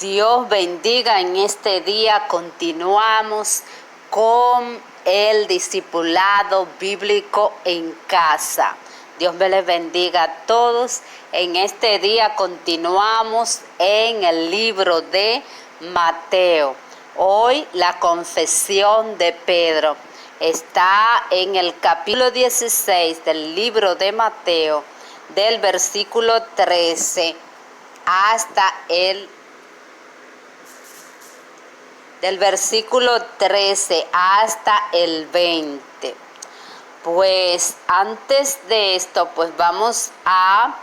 Dios bendiga en este día. Continuamos con el discipulado bíblico en casa. Dios me les bendiga a todos. En este día continuamos en el libro de Mateo. Hoy la confesión de Pedro está en el capítulo 16 del libro de Mateo, del versículo 13 hasta del versículo 13 hasta el 20. Pues antes de esto, pues vamos a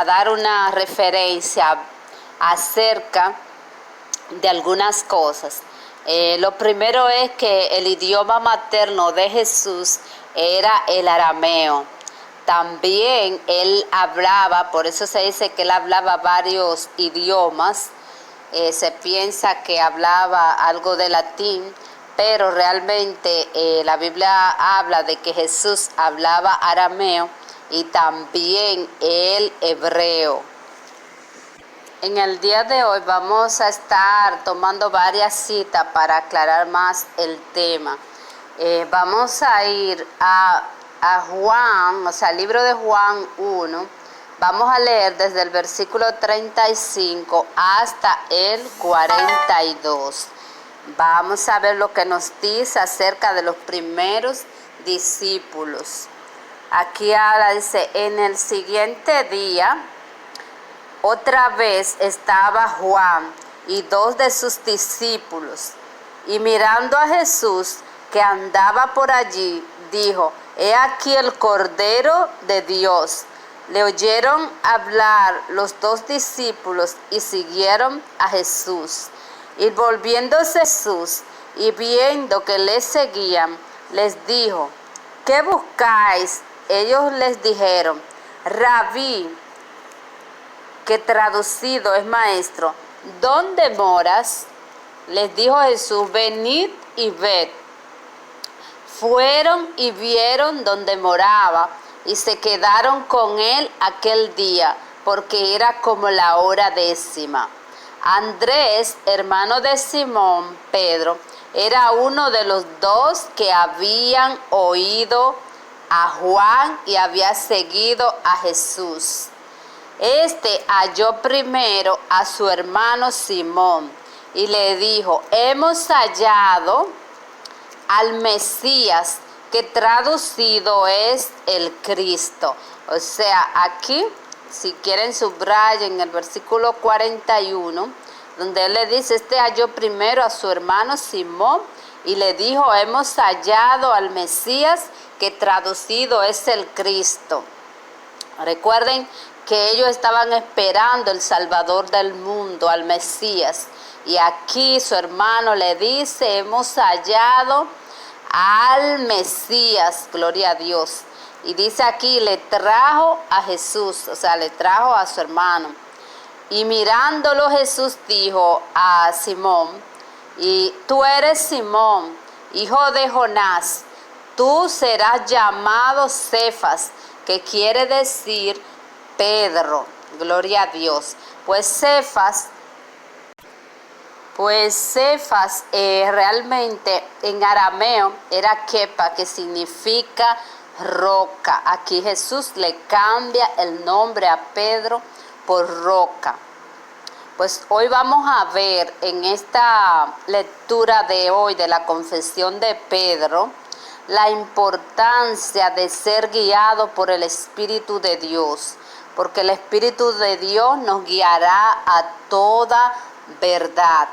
dar una referencia acerca de algunas cosas. Lo primero es que el idioma materno de Jesús era el arameo. También él hablaba, por eso se dice que él hablaba varios idiomas. Se piensa que hablaba algo de latín, pero realmente la Biblia habla de que Jesús hablaba arameo y también el hebreo. En el día de hoy vamos a estar tomando varias citas para aclarar más el tema. Vamos a ir a Juan, o sea, el libro de Juan 1. Vamos a leer desde el versículo 35 hasta el 42. Vamos a ver lo que nos dice acerca de los primeros discípulos. Aquí habla, dice, en el siguiente día, otra vez estaba Juan y dos de sus discípulos, y mirando a Jesús que andaba por allí, dijo: He aquí el Cordero de Dios. Le oyeron hablar los dos discípulos y siguieron a Jesús. Y volviéndose Jesús y viendo que les seguían, les dijo: ¿Qué buscáis? Ellos les dijeron: Rabí, que traducido es maestro, ¿dónde moras? Les dijo Jesús: Venid y ved. Fueron y vieron donde moraba, y se quedaron con él aquel día, porque era como la hora 10. Andrés, hermano de Simón Pedro, era uno de los dos que habían oído a Juan y había seguido a Jesús. Este halló primero a su hermano Simón y le dijo: Hemos hallado al Mesías, que traducido es el Cristo. O sea, aquí, si quieren subrayen en el versículo 41, donde él le dice, este halló primero a su hermano Simón y le dijo: hemos hallado al Mesías, que traducido es el Cristo. Recuerden que ellos estaban esperando el Salvador del mundo, al Mesías. Y aquí su hermano le dice: hemos hallado al Mesías, gloria a Dios. Y dice aquí, le trajo a Jesús, o sea, le trajo a su hermano. Y mirándolo Jesús dijo a Simón: y tú eres Simón, hijo de Jonás, tú serás llamado Cefas, que quiere decir Pedro, gloria a Dios. Pues Cefas realmente en arameo era kepa, que significa roca. Aquí Jesús le cambia el nombre a Pedro por roca. Pues hoy vamos a ver en esta lectura de hoy de la confesión de Pedro la importancia de ser guiado por el Espíritu de Dios, porque el Espíritu de Dios nos guiará a toda verdad.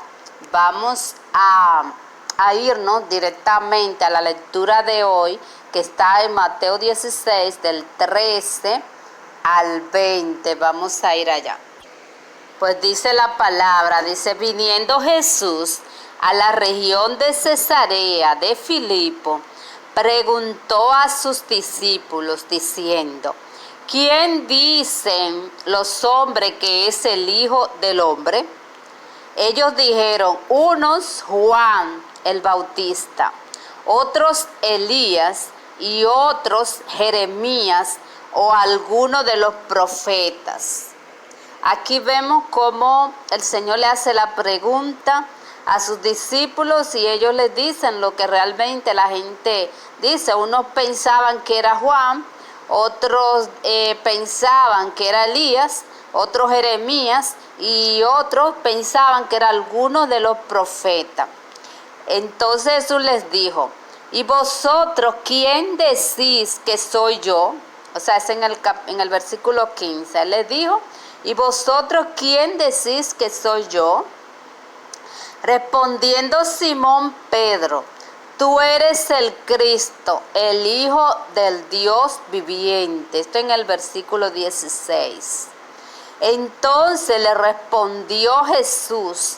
Vamos a irnos directamente a la lectura de hoy, que está en Mateo 16, del 13 al 20. Vamos a ir allá. Pues dice la palabra, dice: viniendo Jesús a la región de Cesarea de Filipo, preguntó a sus discípulos diciendo: ¿quién dicen los hombres que es el Hijo del Hombre? Ellos dijeron: unos Juan el Bautista, otros Elías, y otros Jeremías o alguno de los profetas. Aquí vemos cómo el Señor le hace la pregunta a sus discípulos y ellos les dicen lo que realmente la gente dice. Unos pensaban que era Juan, otros pensaban que era Elías, otros Jeremías y otros pensaban que era alguno de los profetas. Entonces Jesús les dijo: ¿y vosotros quién decís que soy yo? O sea, es en el versículo 15. Él les dijo: ¿y vosotros quién decís que soy yo? Respondiendo Simón Pedro: tú eres el Cristo, el Hijo del Dios viviente. Esto en el versículo 16. Entonces le respondió Jesús: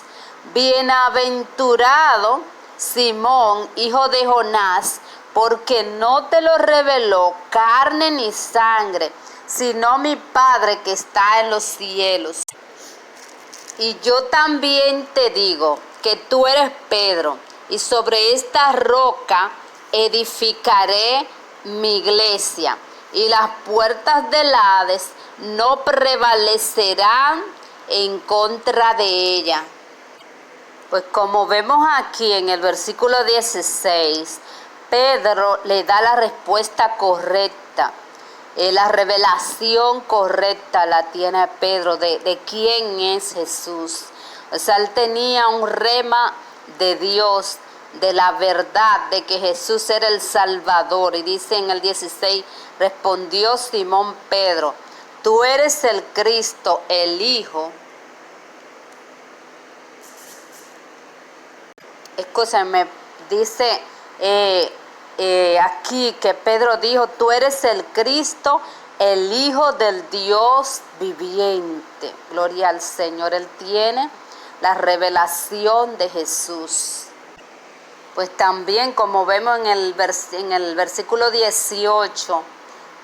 bienaventurado Simón, hijo de Jonás, porque no te lo reveló carne ni sangre, sino mi Padre que está en los cielos. Y yo también te digo que tú eres Pedro, y sobre esta roca edificaré mi iglesia, y las puertas del Hades no prevalecerán en contra de ella. Pues como vemos aquí en el versículo 16, Pedro le da la respuesta correcta. La revelación correcta la tiene Pedro de quién es Jesús. O sea, él tenía un rema de Dios, de la verdad, de que Jesús era el Salvador. Y dice en el 16, respondió Simón Pedro: tú eres el Cristo, el Hijo. Escúchame, dice aquí que Pedro dijo: tú eres el Cristo, el Hijo del Dios viviente. Gloria al Señor. Él tiene la revelación de Jesús. Pues también, como vemos en el versículo 18,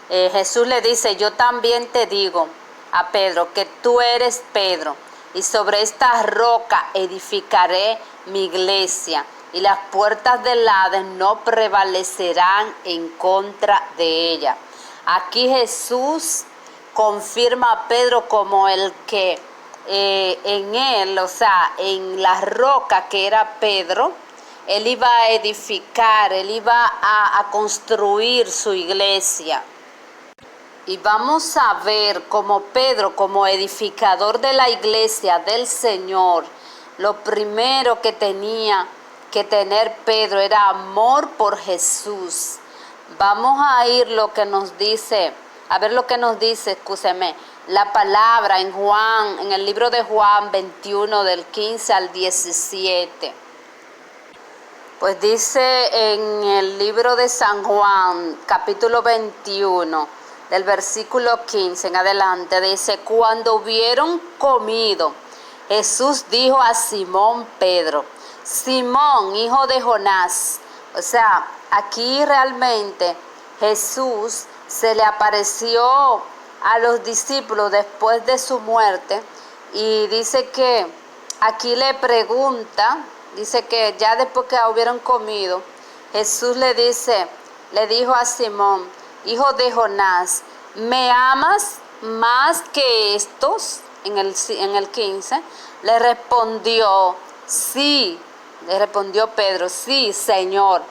Jesús le dice: yo también te digo a Pedro que tú eres Pedro, y sobre esta roca edificaré mi iglesia, y las puertas del Hades no prevalecerán en contra de ella. Aquí Jesús confirma a Pedro como el que en él, o sea, en la roca que era Pedro, él iba a edificar, él iba a construir su iglesia. Y vamos a ver como Pedro, como edificador de la iglesia del Señor, lo primero que tenía que tener Pedro era amor por Jesús. Vamos a ir lo que nos dice, a ver lo que nos dice, la palabra en Juan, en el libro de Juan 21, del 15 al 17. Pues dice en el libro de San Juan, capítulo 21, del versículo 15 en adelante, dice: cuando hubieron comido, Jesús dijo a Simón Pedro: Simón, hijo de Jonás. O sea, aquí realmente Jesús se le apareció a los discípulos después de su muerte, y dice que aquí le pregunta, dice que ya después que hubieron comido, Jesús le dijo a Simón: hijo de Jonás, ¿me amas más que estos? En el 15, le respondió: sí, le respondió Pedro: sí, Señor,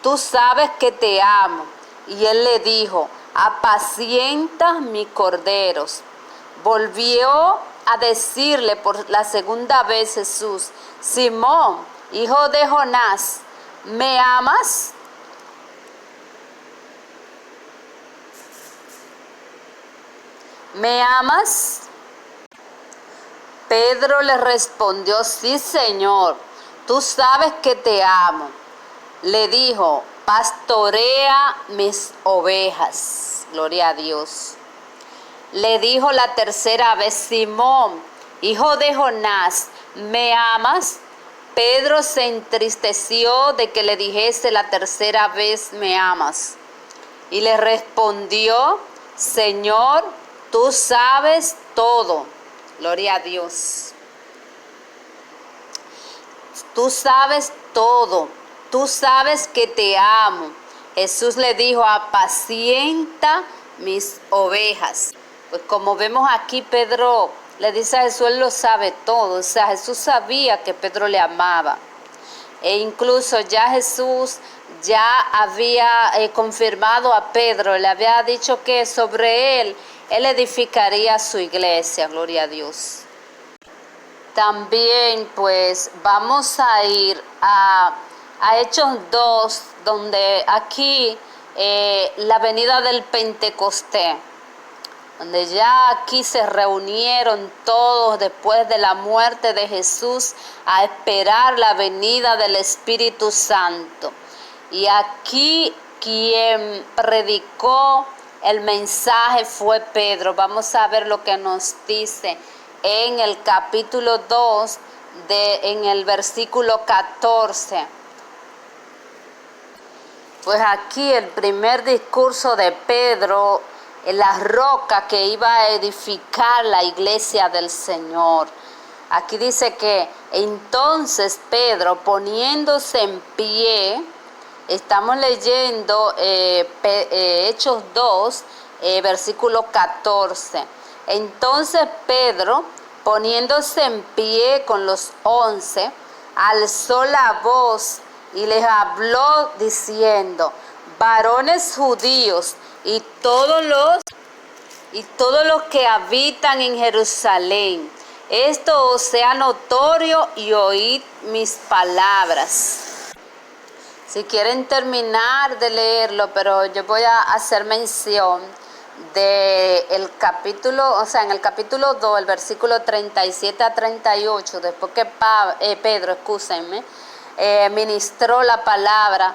tú sabes que te amo. Y él le dijo: apacienta mis corderos. Volvió a decirle por la segunda vez Jesús: Simón, hijo de Jonás, ¿me amas? ¿Me amas? Pedro le respondió: sí, Señor, tú sabes que te amo. Le dijo: pastorea mis ovejas. Gloria a Dios. Le dijo la tercera vez: Simón, hijo de Jonás, ¿me amas? Pedro se entristeció de que le dijese la tercera vez: ¿me amas? Y le respondió: Señor, tú sabes todo. Gloria a Dios. Tú sabes todo. Tú sabes que te amo. Jesús le dijo: apacienta mis ovejas. Pues como vemos aquí, Pedro le dice a Jesús, él lo sabe todo. O sea, Jesús sabía que Pedro le amaba. E incluso ya Jesús ya había confirmado a Pedro, le había dicho que sobre él edificaría su iglesia, gloria a Dios. También pues vamos a ir a Hechos 2, donde aquí la venida del Pentecostés, donde ya aquí se reunieron todos después de la muerte de Jesús a esperar la venida del Espíritu Santo. Y aquí quien predicó el mensaje fue Pedro. Vamos a ver lo que nos dice en el capítulo 2, en el versículo 14. Pues aquí el primer discurso de Pedro, la roca que iba a edificar la iglesia del Señor. Aquí dice que entonces Pedro, poniéndose en pie, estamos leyendo Hechos 2, versículo 14. Entonces Pedro, poniéndose en pie con los 11, alzó la voz y les habló diciendo: varones judíos y todos los que habitan en Jerusalén, esto os sea notorio y oíd mis palabras. Si quieren terminar de leerlo, pero yo voy a hacer mención del capítulo, o sea, en el capítulo 2, el versículo 37 a 38, después que Pedro, ministró la palabra,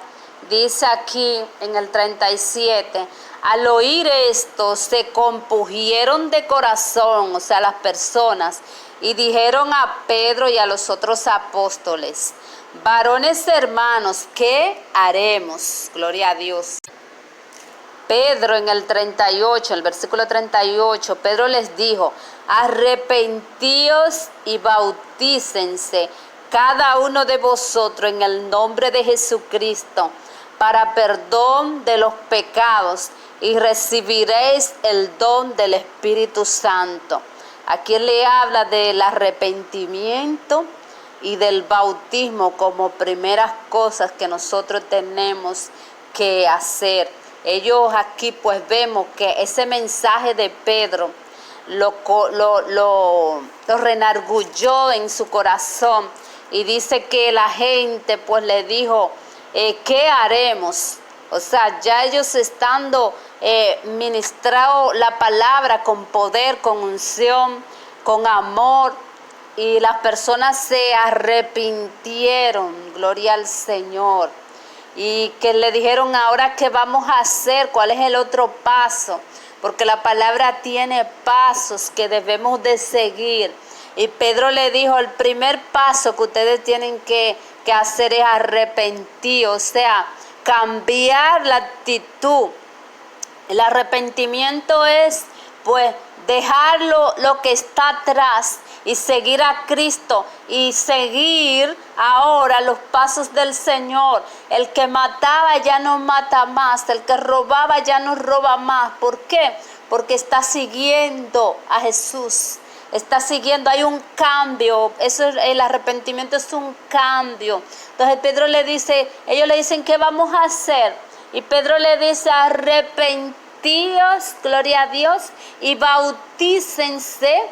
dice aquí en el 37, al oír esto se compungieron de corazón, o sea, las personas, y dijeron a Pedro y a los otros apóstoles: varones hermanos, ¿qué haremos? Gloria a Dios. Pedro en el 38, el versículo 38, Pedro les dijo: arrepentíos y bautícense cada uno de vosotros en el nombre de Jesucristo para perdón de los pecados y recibiréis el don del Espíritu Santo. Aquí le habla del arrepentimiento y del bautismo como primeras cosas que nosotros tenemos que hacer. Ellos aquí pues vemos que ese mensaje de Pedro lo renargulló en su corazón, y dice que la gente pues le dijo: ¿qué haremos? O sea, ya ellos estando ministrado la palabra con poder, con unción, con amor, y las personas se arrepintieron, gloria al Señor, y que le dijeron: ahora qué vamos a hacer, cuál es el otro paso, porque la palabra tiene pasos que debemos de seguir. Y Pedro le dijo: el primer paso que ustedes tienen que hacer es arrepentir, o sea, cambiar la actitud. El arrepentimiento es pues dejar lo que está atrás y seguir a Cristo y seguir ahora los pasos del Señor. El que mataba ya no mata más, el que robaba ya no roba más. ¿Por qué? Porque está siguiendo a Jesús. Está siguiendo, hay un cambio. El arrepentimiento es un cambio. Entonces Pedro le dice, ellos le dicen: ¿qué vamos a hacer? Y Pedro le dice: arrepentíos, gloria a Dios, y bautícense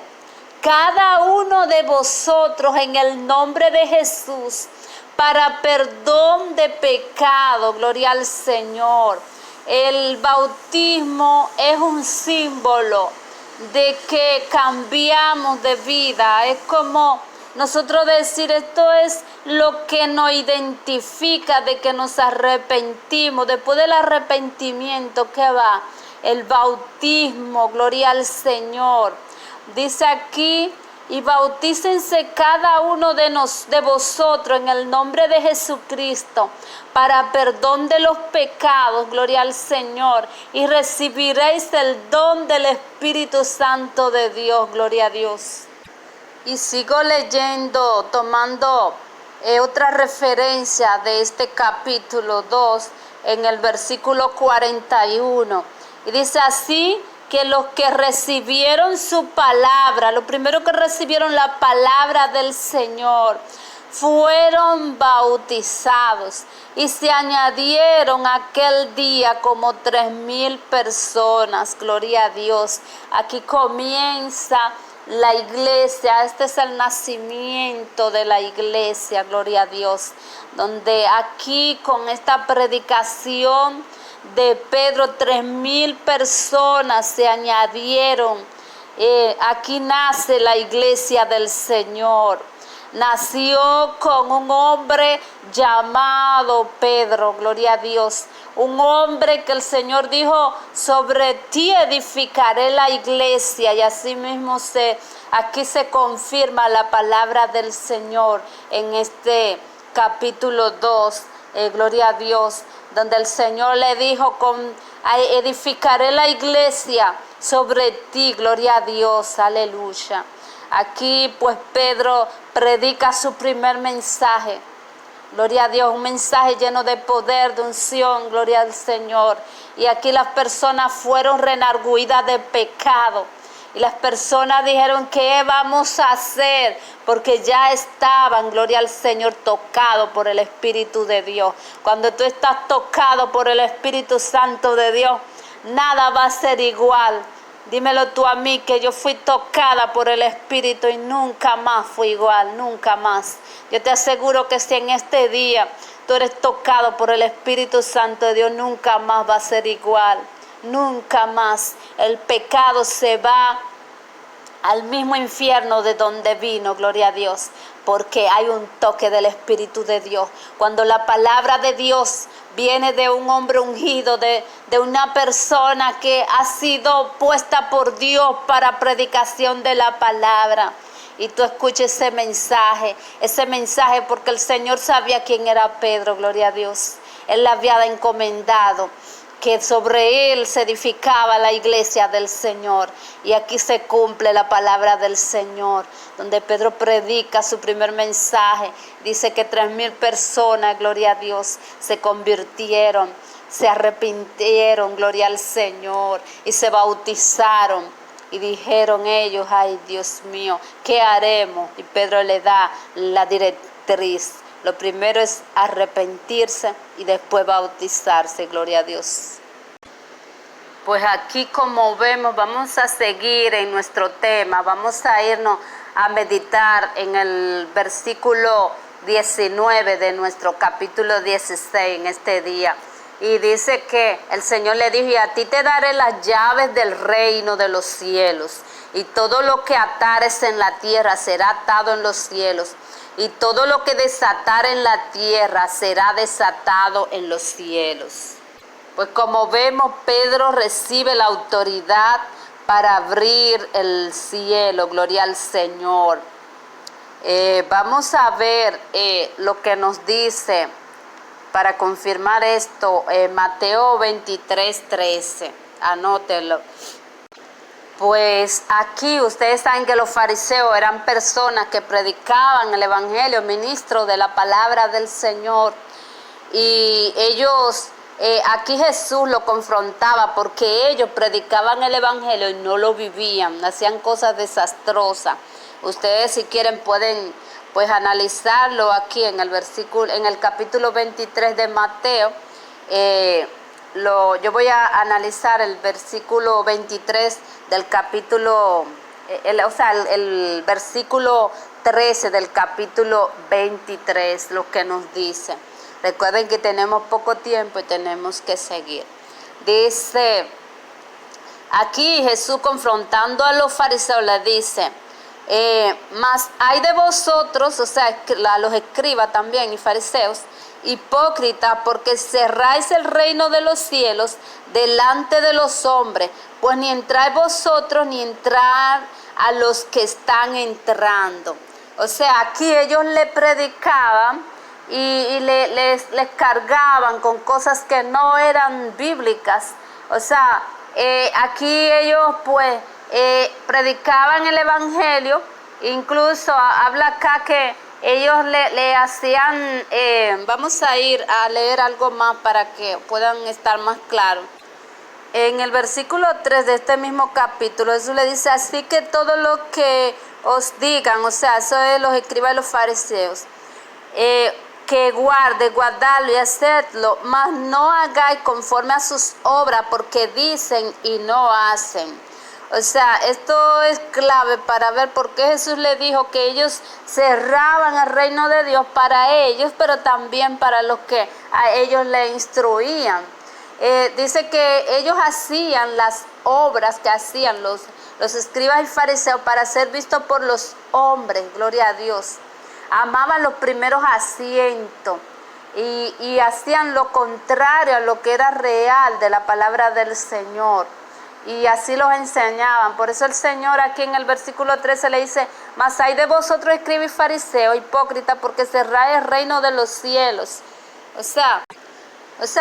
cada uno de vosotros en el nombre de Jesús para perdón de pecado, gloria al Señor. El bautismo es un símbolo de que cambiamos de vida. Es como nosotros decir, esto es lo que nos identifica de que nos arrepentimos. Después del arrepentimiento, ¿qué va? El bautismo, gloria al Señor. Dice aquí: y bautícense cada uno de vosotros en el nombre de Jesucristo para perdón de los pecados, gloria al Señor, y recibiréis el don del Espíritu Santo de Dios, gloria a Dios. Y sigo leyendo, tomando otra referencia de este capítulo 2 en el versículo 41, y dice así: que los que recibieron su palabra, lo primero que recibieron la palabra del Señor, fueron bautizados y se añadieron aquel día como 3,000 personas. Gloria a Dios. Aquí comienza la iglesia, este es el nacimiento de la iglesia, gloria a Dios, donde aquí con esta predicación de Pedro 3,000 personas se añadieron. Aquí nace la iglesia del Señor. Nació con un hombre llamado Pedro, gloria a Dios. Un hombre que el Señor dijo, sobre ti edificaré la iglesia. Y así mismo aquí se confirma la palabra del Señor en este capítulo 2, gloria a Dios, donde el Señor le dijo, edificaré la iglesia sobre ti, gloria a Dios, aleluya. Aquí pues Pedro predica su primer mensaje, gloria a Dios, un mensaje lleno de poder, de unción, gloria al Señor. Y aquí las personas fueron renarguidas de pecado. Y las personas dijeron, ¿qué vamos a hacer? Porque ya estaban, gloria al Señor, tocados por el Espíritu de Dios. Cuando tú estás tocado por el Espíritu Santo de Dios, nada va a ser igual. Dímelo tú a mí, que yo fui tocada por el Espíritu y nunca más fui igual, nunca más. Yo te aseguro que si en este día tú eres tocado por el Espíritu Santo de Dios, nunca más va a ser igual. Nunca más. El pecado se va al mismo infierno de donde vino, gloria a Dios, porque hay un toque del Espíritu de Dios. Cuando la palabra de Dios viene de un hombre ungido, de una persona que ha sido puesta por Dios para predicación de la palabra, y tú escuches ese mensaje porque el Señor sabía quién era Pedro, gloria a Dios. Él le había encomendado que sobre él se edificaba la iglesia del Señor. Y aquí se cumple la palabra del Señor, donde Pedro predica su primer mensaje. Dice que 3,000 personas, gloria a Dios, se convirtieron, se arrepintieron, gloria al Señor, y se bautizaron. Y dijeron ellos, ay Dios mío, ¿qué haremos? Y Pedro le da la directriz. Lo primero es arrepentirse y después bautizarse, gloria a Dios. Pues aquí, como vemos, vamos a seguir en nuestro tema. Vamos a irnos a meditar en el versículo 19 de nuestro capítulo 16 en este día. Y dice que el Señor le dijo, y a ti te daré las llaves del reino de los cielos. Y todo lo que atares en la tierra será atado en los cielos. Y todo lo que desatar en la tierra será desatado en los cielos. Pues como vemos, Pedro recibe la autoridad para abrir el cielo, gloria al Señor. Vamos a ver lo que nos dice para confirmar esto, Mateo 23:13, anótenlo. Pues aquí ustedes saben que los fariseos eran personas que predicaban el evangelio, ministros de la palabra del Señor. Y ellos, aquí Jesús lo confrontaba porque ellos predicaban el evangelio y no lo vivían, hacían cosas desastrosas. Ustedes si quieren pueden pues analizarlo aquí en el capítulo 23 de Mateo. Yo voy a analizar el versículo 23 del capítulo, el versículo 13 del capítulo 23, lo que nos dice. Recuerden que tenemos poco tiempo y tenemos que seguir. Dice, aquí Jesús confrontando a los fariseos les dice, mas hay de vosotros, o sea, a los escribas también y fariseos, hipócritas, porque cerráis el reino de los cielos delante de los hombres, pues ni entráis vosotros ni entrar a los que están entrando. O sea, aquí ellos le predicaban y les cargaban con cosas que no eran bíblicas. O sea, aquí ellos pues predicaban el evangelio. Incluso habla acá que ellos le hacían, vamos a ir a leer algo más para que puedan estar más claros. en el versículo 3 de este mismo capítulo, Jesús le dice, así que todo lo que os digan, o sea, eso es los escribas y los fariseos, que guardadlo y hacedlo, mas no hagáis conforme a sus obras, porque dicen y no hacen. O sea, esto es clave para ver por qué Jesús le dijo que ellos cerraban el reino de Dios para ellos, pero también para los que a ellos le instruían. Dice que ellos hacían las obras que hacían los escribas y fariseos para ser vistos por los hombres, gloria a Dios. Amaban los primeros asientos y hacían lo contrario a lo que era real de la palabra del Señor. Y así los enseñaban. Por eso el Señor aquí en el versículo 13 le dice, mas hay de vosotros escribas y fariseos, hipócritas, porque cerráis el reino de los cielos. O sea,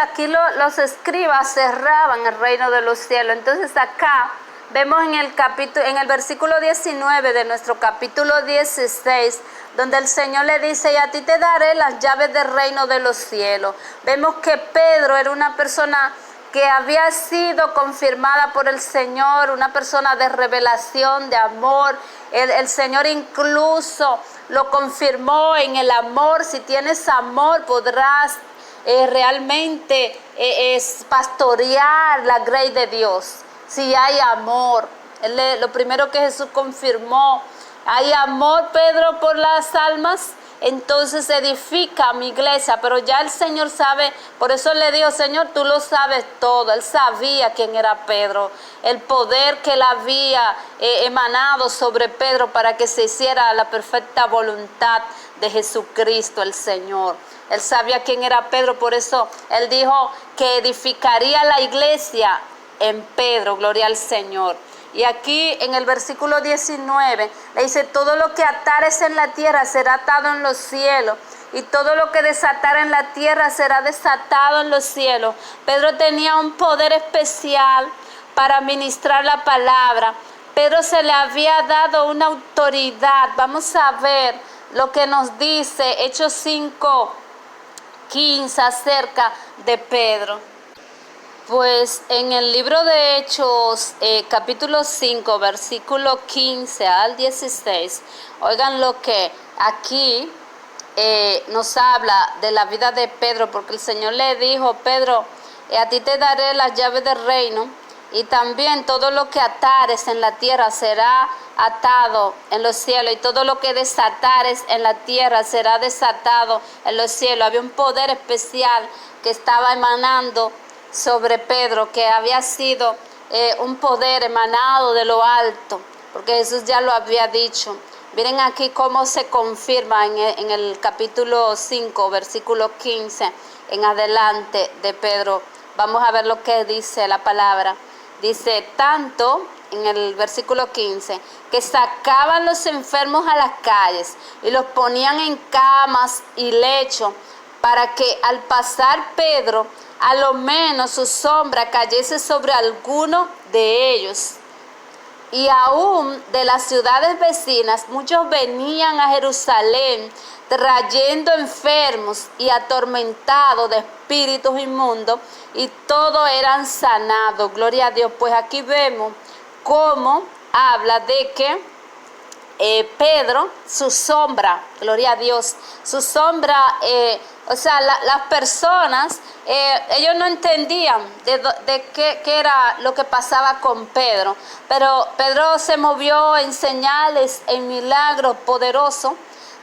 aquí los escribas cerraban el reino de los cielos. Entonces acá vemos en el versículo 19 de nuestro capítulo 16, donde el Señor le dice, y a ti te daré las llaves del reino de los cielos. Vemos que Pedro era una persona que había sido confirmada por el Señor, una persona de revelación, de amor. El Señor incluso lo confirmó en el amor. Si tienes amor podrás realmente pastorear la grey de Dios. Si hay amor, lo primero que Jesús confirmó, hay amor, Pedro, por las almas, entonces edifica mi iglesia. Pero ya el Señor sabe, por eso le dijo, Señor, tú lo sabes todo. Él sabía quién era Pedro, el poder que él había emanado sobre Pedro para que se hiciera la perfecta voluntad de Jesucristo el Señor. Él sabía quién era Pedro, por eso él dijo que edificaría la iglesia en Pedro, gloria al Señor. Y aquí en el versículo 19 le dice, todo lo que atares en la tierra será atado en los cielos, y todo lo que desatar en la tierra será desatado en los cielos. Pedro tenía un poder especial para ministrar la palabra. Pedro se le había dado una autoridad. Vamos a ver lo que nos dice Hechos 5:15 acerca de Pedro. Pues en el libro de Hechos, capítulo 5, versículo 15 al 16, oigan lo que aquí nos habla de la vida de Pedro, porque el Señor le dijo, Pedro, a ti te daré las llaves del reino, y también todo lo que atares en la tierra será atado en los cielos, y todo lo que desatares en la tierra será desatado en los cielos. Había un poder especial que estaba emanando sobre Pedro, que había sido un poder emanado de lo alto, porque Jesús ya lo había dicho. Miren aquí cómo se confirma en el capítulo 5, versículo 15 en adelante de Pedro. Vamos a ver lo que dice la palabra. Dice, tanto en el versículo 15, que sacaban los enfermos a las calles y los ponían en camas y lechos, para que al pasar Pedro, a lo menos su sombra cayese sobre alguno de ellos. Y aún de las ciudades vecinas, muchos venían a Jerusalén trayendo enfermos y atormentados de espíritus inmundos, y todos eran sanados. Gloria a Dios. Pues aquí vemos cómo habla de que Pedro, su sombra, gloria a Dios, su sombra, las personas, ellos no entendían de qué era lo que pasaba con Pedro, pero Pedro se movió en señales, en milagros poderosos.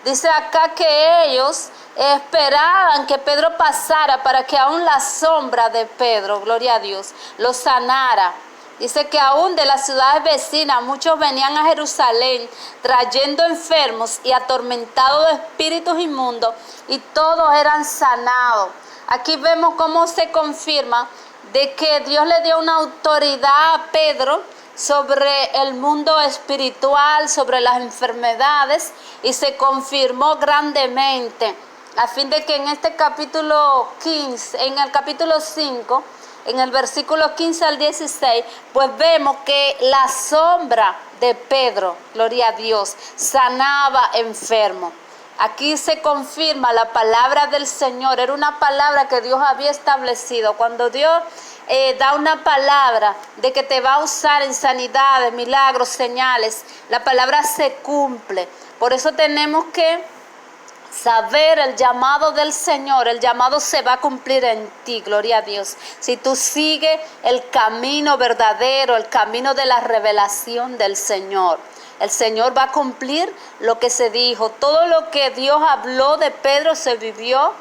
Dice acá que ellos esperaban que Pedro pasara para que aún la sombra de Pedro, gloria a Dios, lo sanara. Dice que aún de las ciudades vecinas muchos venían a Jerusalén trayendo enfermos y atormentados de espíritus inmundos, y todos eran sanados. Aquí vemos cómo se confirma de que Dios le dio una autoridad a Pedro sobre el mundo espiritual, sobre las enfermedades, y se confirmó grandemente, a fin de que en este capítulo 15, en el capítulo 5, en el versículo 15 al 16, pues vemos que la sombra de Pedro, gloria a Dios, sanaba enfermos. Aquí se confirma la palabra del Señor. Era una palabra que Dios había establecido. Cuando Dios da una palabra de que te va a usar en sanidades, milagros, señales, la palabra se cumple. Por eso tenemos que saber el llamado del Señor. El llamado se va a cumplir en ti, gloria a Dios. Si tú sigues el camino verdadero, el camino de la revelación del Señor, el Señor va a cumplir lo que se dijo. Todo lo que Dios habló de Pedro se vivió.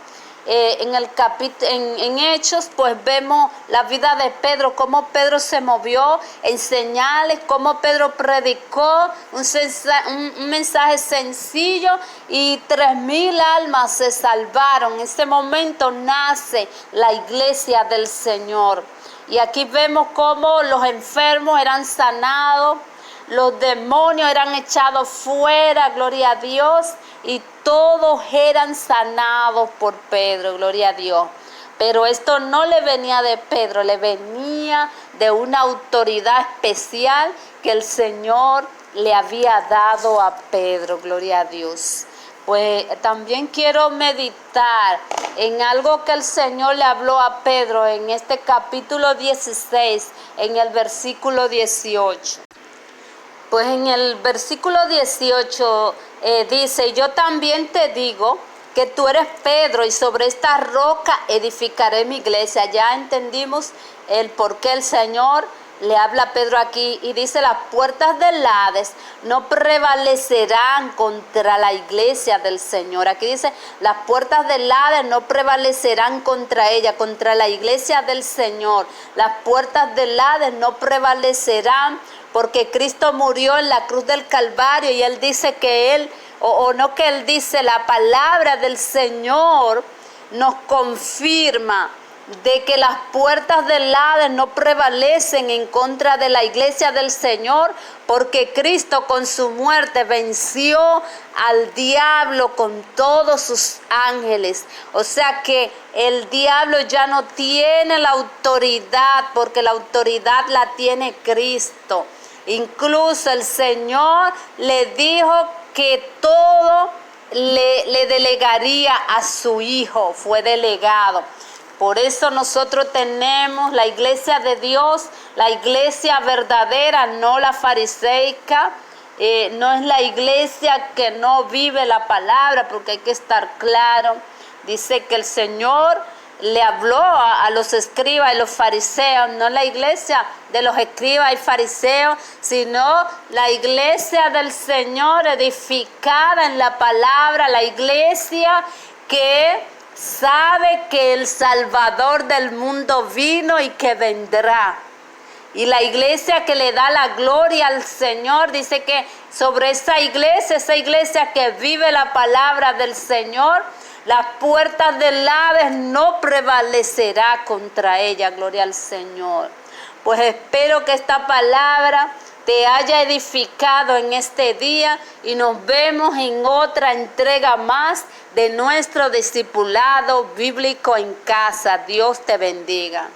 En Hechos, pues vemos la vida de Pedro, cómo Pedro se movió en señales, cómo Pedro predicó un mensaje sencillo y 3,000 almas se salvaron. En ese momento nace la iglesia del Señor. Y aquí vemos cómo los enfermos eran sanados, los demonios eran echados fuera, gloria a Dios, y todos eran sanados por Pedro, gloria a Dios. Pero esto no le venía de Pedro, le venía de una autoridad especial que el Señor le había dado a Pedro, gloria a Dios. Pues también quiero meditar en algo que el Señor le habló a Pedro en este capítulo 16, en el versículo 18. Pues en el versículo 18 dice: yo también te digo que tú eres Pedro y sobre esta roca edificaré mi iglesia. Ya entendimos el por qué el Señor le habla a Pedro aquí y dice: las puertas del Hades no prevalecerán contra la iglesia del Señor. Aquí dice: las puertas del Hades no prevalecerán contra ella, contra la iglesia del Señor. Las puertas del Hades no prevalecerán, porque Cristo murió en la cruz del Calvario y Él dice que Él, no que Él dice, la palabra del Señor nos confirma de que las puertas del Hades no prevalecen en contra de la iglesia del Señor, porque Cristo con su muerte venció al diablo con todos sus ángeles. O sea que el diablo ya no tiene la autoridad, porque la autoridad la tiene Cristo. Incluso el Señor le dijo que todo le delegaría a su Hijo, fue delegado. Por eso nosotros tenemos la iglesia de Dios, la iglesia verdadera, no la fariseica. No es la iglesia que no vive la palabra, porque hay que estar claro. Dice que el Señor le habló a los escribas y los fariseos, no la iglesia de los escribas y fariseos, sino la iglesia del Señor edificada en la palabra, la iglesia que sabe que el Salvador del mundo vino y que vendrá. Y la iglesia que le da la gloria al Señor, dice que sobre esa iglesia que vive la palabra del Señor, las puertas del Hades no prevalecerá contra ella, gloria al Señor. Pues espero que esta palabra te haya edificado en este día y nos vemos en otra entrega más de nuestro discipulado bíblico en casa. Dios te bendiga.